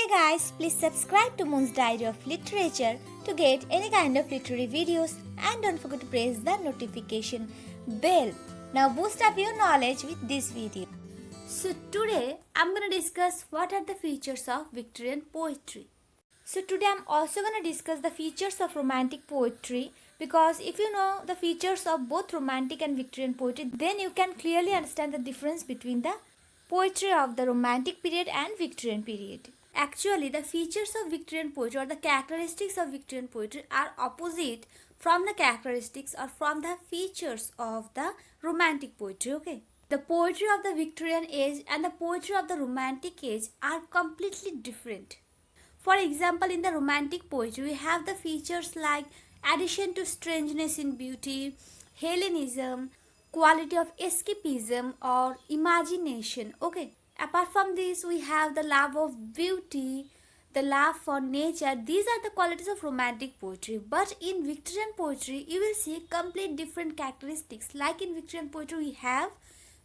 guys, please subscribe to Moon's Diary of Literature to get any kind of literary videos and don't forget to press the notification bell. Now boost up your knowledge with this video. So today I'm going to discuss what are the features of Victorian poetry. So today I'm also going to discuss the features of romantic poetry, because if you know the features of both romantic and Victorian poetry, then you can clearly understand the difference between the poetry of the romantic period and Victorian period. Actually, the features of Victorian poetry or the characteristics of Victorian poetry are opposite from the characteristics or from the features of the romantic poetry. Okay. The poetry of the Victorian age and the poetry of the romantic age are completely different. For example, in the romantic poetry, we have the features like addition to strangeness in beauty, Hellenism, quality of escapism or imagination. Okay. Apart from this, we have the love of beauty, the love for nature. These are the qualities of romantic poetry. But in Victorian poetry, you will see complete different characteristics. Like in Victorian poetry, we have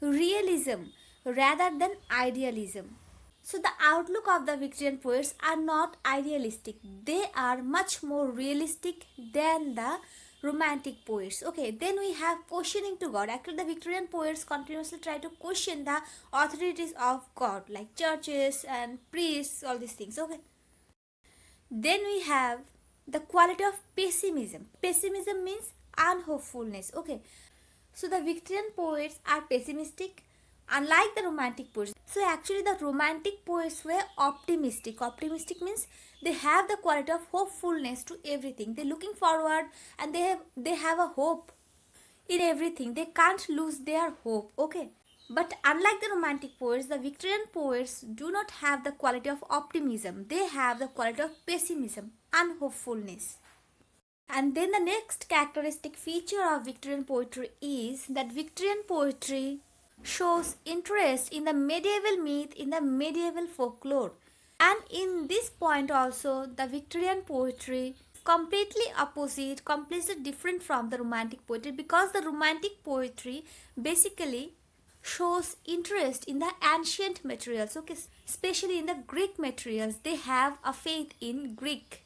realism rather than idealism. So the outlook of the Victorian poets are not idealistic. They are much more realistic than the romantic poets. Okay, then we have questioning to God. Actually, the Victorian poets continuously try to question the authorities of God, like churches and priests, all these things. Okay. Then we have the quality of pessimism. Pessimism means unhopefulness. Okay. So the Victorian poets are pessimistic, unlike the romantic poets. So actually the romantic poets were optimistic. Optimistic means they have the quality of hopefulness to everything. They're looking forward and they have a hope in everything. They can't lose their hope. Okay. But unlike the romantic poets, the Victorian poets do not have the quality of optimism. They have the quality of pessimism, unhopefulness. And then the next characteristic feature of Victorian poetry is that Victorian poetry shows interest in the medieval myth, in the medieval folklore. And in this point also, the Victorian poetry is completely opposite, completely different from the romantic poetry, because the romantic poetry basically shows interest in the ancient materials, okay, especially in the Greek materials. They have a faith in Greek.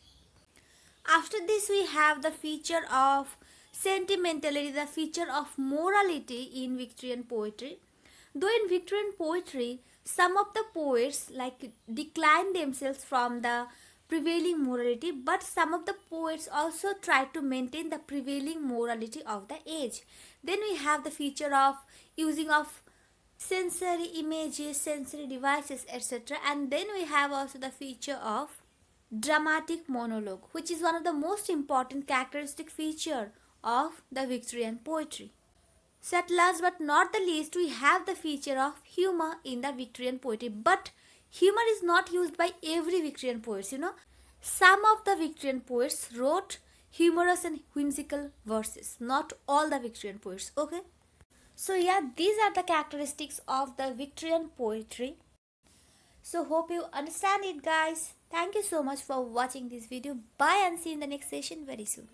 After this, we have the feature of sentimentality, the feature of morality in Victorian poetry. Though in Victorian poetry, some of the poets decline themselves from the prevailing morality, but some of the poets also try to maintain the prevailing morality of the age. Then we have the feature of using of sensory images, sensory devices, etc. And then we have also the feature of dramatic monologue, which is one of the most important characteristic feature of the Victorian poetry. So at last but not the least, we have the feature of humor in the Victorian poetry. But humor is not used by every Victorian poets, Some of the Victorian poets wrote humorous and whimsical verses. Not all the Victorian poets, okay? So yeah, these are the characteristics of the Victorian poetry. So hope you understand it, guys. Thank you so much for watching this video. Bye and see you in the next session very soon.